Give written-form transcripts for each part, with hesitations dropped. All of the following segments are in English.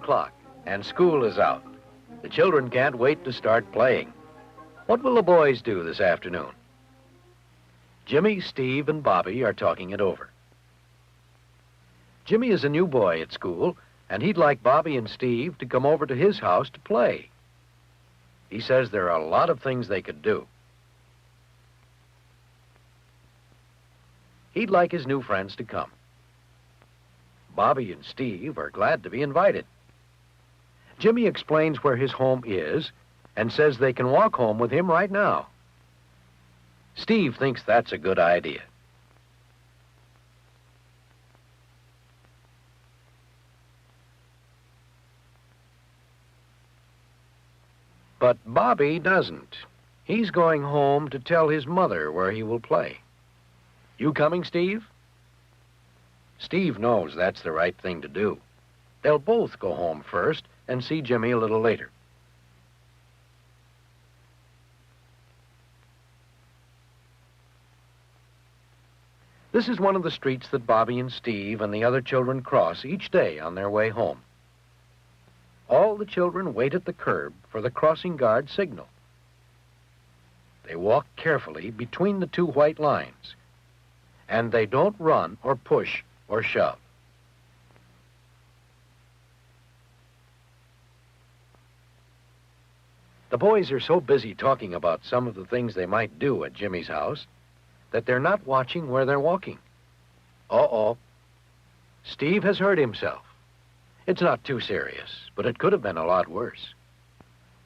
o'clock, and school is out. The children can't wait to start playing. What will the boys do this afternoon? Jimmy, Steve, and Bobby are talking it over. Jimmy is a new boy at school, and he'd like Bobby and Steve to come over to his house to play. He says there are a lot of things they could do. He'd like his new friends to come. Bobby and Steve are glad to be invited. Jimmy explains where his home is and says they can walk home with him right now. Steve thinks that's a good idea. But Bobby doesn't. He's going home to tell his mother where he will play. You coming, Steve? Steve knows that's the right thing to do. They'll both go home first and see Jimmy a little later. This is one of the streets that Bobby and Steve and the other children cross each day on their way home. All the children wait at the curb for the crossing guard signal. They walk carefully between the two white lines, and they don't run or push or shove. The boys are so busy talking about some of the things they might do at Jimmy's house that they're not watching where they're walking. Uh-oh. Steve has hurt himself. It's not too serious, but it could have been a lot worse.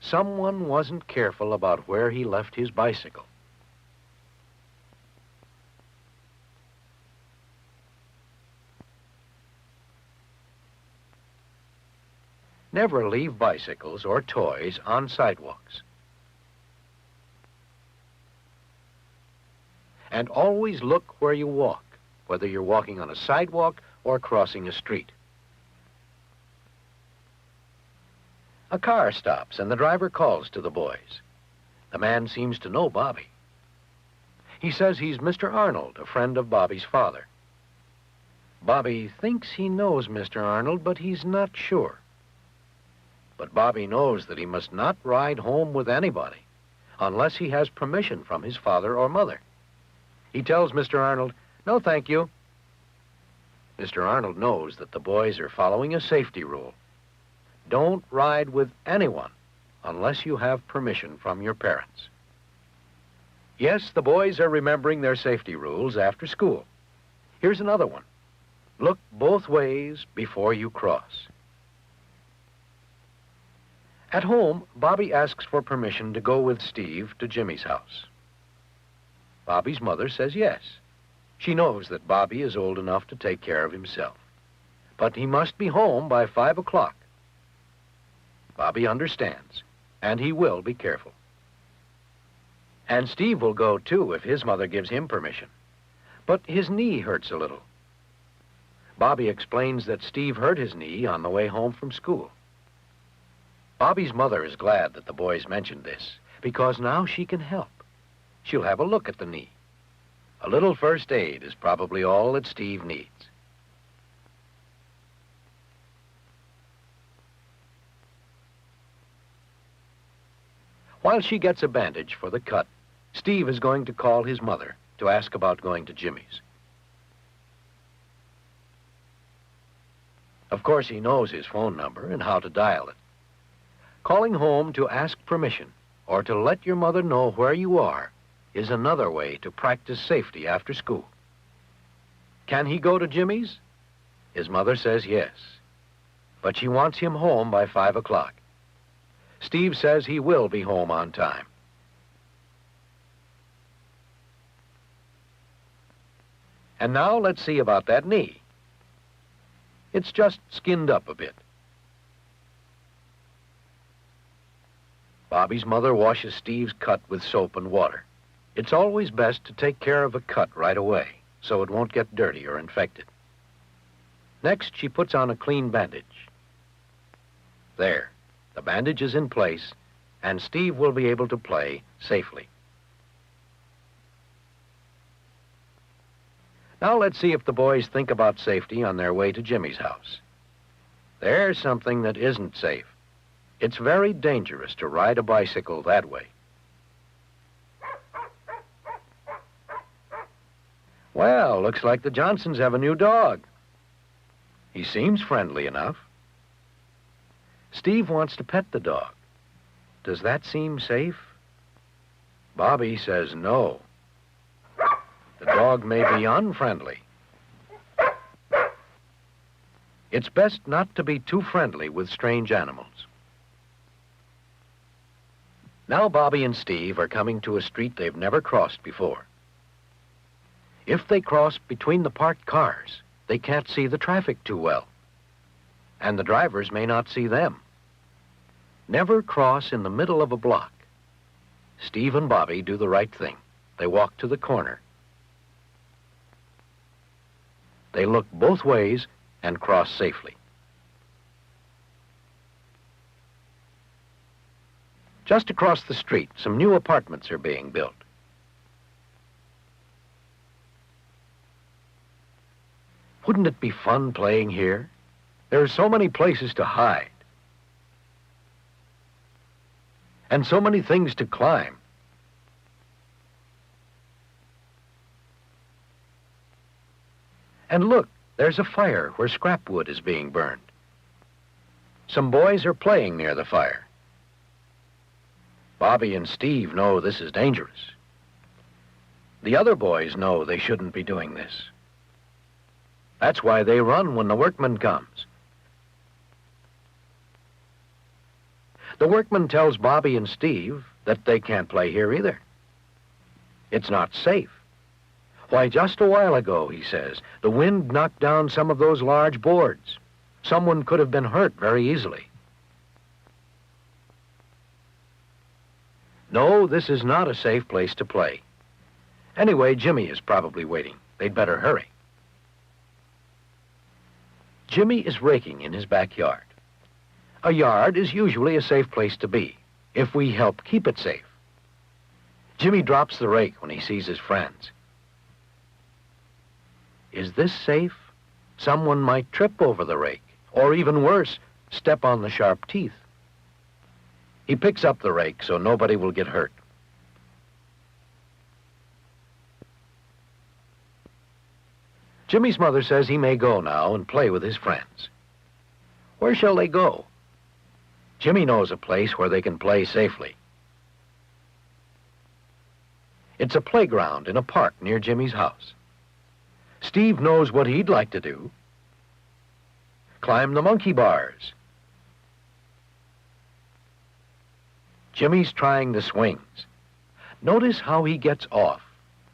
Someone wasn't careful about where he left his bicycle. Never leave bicycles or toys on sidewalks. And always look where you walk, whether you're walking on a sidewalk or crossing a street. A car stops and the driver calls to the boys. The man seems to know Bobby. He says he's Mr. Arnold, a friend of Bobby's father. Bobby thinks he knows Mr. Arnold, but he's not sure. But Bobby knows that he must not ride home with anybody unless he has permission from his father or mother. He tells Mr. Arnold, "No, thank you." Mr. Arnold knows that the boys are following a safety rule. Don't ride with anyone unless you have permission from your parents. Yes, the boys are remembering their safety rules after school. Here's another one. Look both ways before you cross. At home, Bobby asks for permission to go with Steve to Jimmy's house. Bobby's mother says yes. She knows that Bobby is old enough to take care of himself. But he must be home by 5 o'clock. Bobby understands, and he will be careful. And Steve will go too if his mother gives him permission. But his knee hurts a little. Bobby explains that Steve hurt his knee on the way home from school. Bobby's mother is glad that the boys mentioned this, because now she can help. She'll have a look at the knee. A little first aid is probably all that Steve needs. While she gets a bandage for the cut, Steve is going to call his mother to ask about going to Jimmy's. Of course, he knows his phone number and how to dial it. Calling home to ask permission or to let your mother know where you are is another way to practice safety after school. Can he go to Jimmy's? His mother says yes, but she wants him home by 5 o'clock. Steve says he will be home on time. And now let's see about that knee. It's just skinned up a bit. Bobby's mother washes Steve's cut with soap and water. It's always best to take care of a cut right away, so it won't get dirty or infected. Next, she puts on a clean bandage. There, the bandage is in place, and Steve will be able to play safely. Now let's see if the boys think about safety on their way to Jimmy's house. There's something that isn't safe. It's very dangerous to ride a bicycle that way. Well, looks like the Johnsons have a new dog. He seems friendly enough. Steve wants to pet the dog. Does that seem safe? Bobby says no. The dog may be unfriendly. It's best not to be too friendly with strange animals. Now Bobby and Steve are coming to a street they've never crossed before. If they cross between the parked cars, they can't see the traffic too well, and the drivers may not see them. Never cross in the middle of a block. Steve and Bobby do the right thing. They walk to the corner. They look both ways and cross safely. Just across the street, some new apartments are being built. Wouldn't it be fun playing here? There are so many places to hide. And so many things to climb. And look, there's a fire where scrap wood is being burned. Some boys are playing near the fire. Bobby and Steve know this is dangerous. The other boys know they shouldn't be doing this. That's why they run when the workman comes. The workman tells Bobby and Steve that they can't play here either. It's not safe. Why, just a while ago, he says, the wind knocked down some of those large boards. Someone could have been hurt very easily. No, this is not a safe place to play. Anyway, Jimmy is probably waiting. They'd better hurry. Jimmy is raking in his backyard. A yard is usually a safe place to be, if we help keep it safe. Jimmy drops the rake when he sees his friends. Is this safe? Someone might trip over the rake, or even worse, step on the sharp teeth. He picks up the rake so nobody will get hurt. Jimmy's mother says he may go now and play with his friends. Where shall they go? Jimmy knows a place where they can play safely. It's a playground in a park near Jimmy's house. Steve knows what he'd like to do. Climb the monkey bars. Jimmy's trying the swings. Notice how he gets off.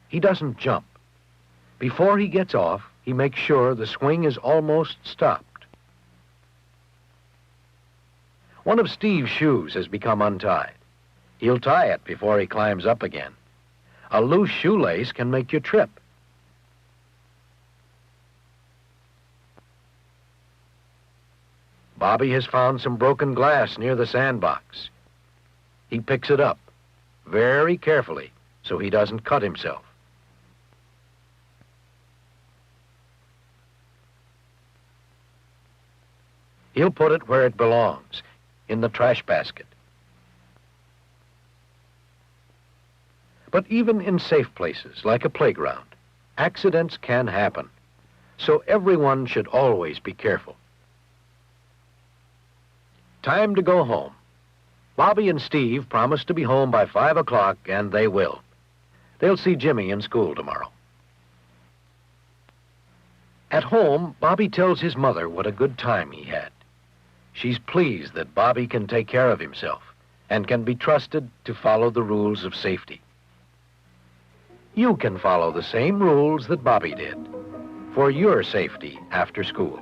He doesn't jump. Before he gets off, he makes sure the swing is almost stopped. One of Steve's shoes has become untied. He'll tie it before he climbs up again. A loose shoelace can make you trip. Bobby has found some broken glass near the sandbox. He picks it up very carefully so he doesn't cut himself. He'll put it where it belongs, in the trash basket. But even in safe places, like a playground, accidents can happen. So everyone should always be careful. Time to go home. Bobby and Steve promised to be home by 5 o'clock, and they will. They'll see Jimmy in school tomorrow. At home, Bobby tells his mother what a good time he had. She's pleased that Bobby can take care of himself and can be trusted to follow the rules of safety. You can follow the same rules that Bobby did for your safety after school.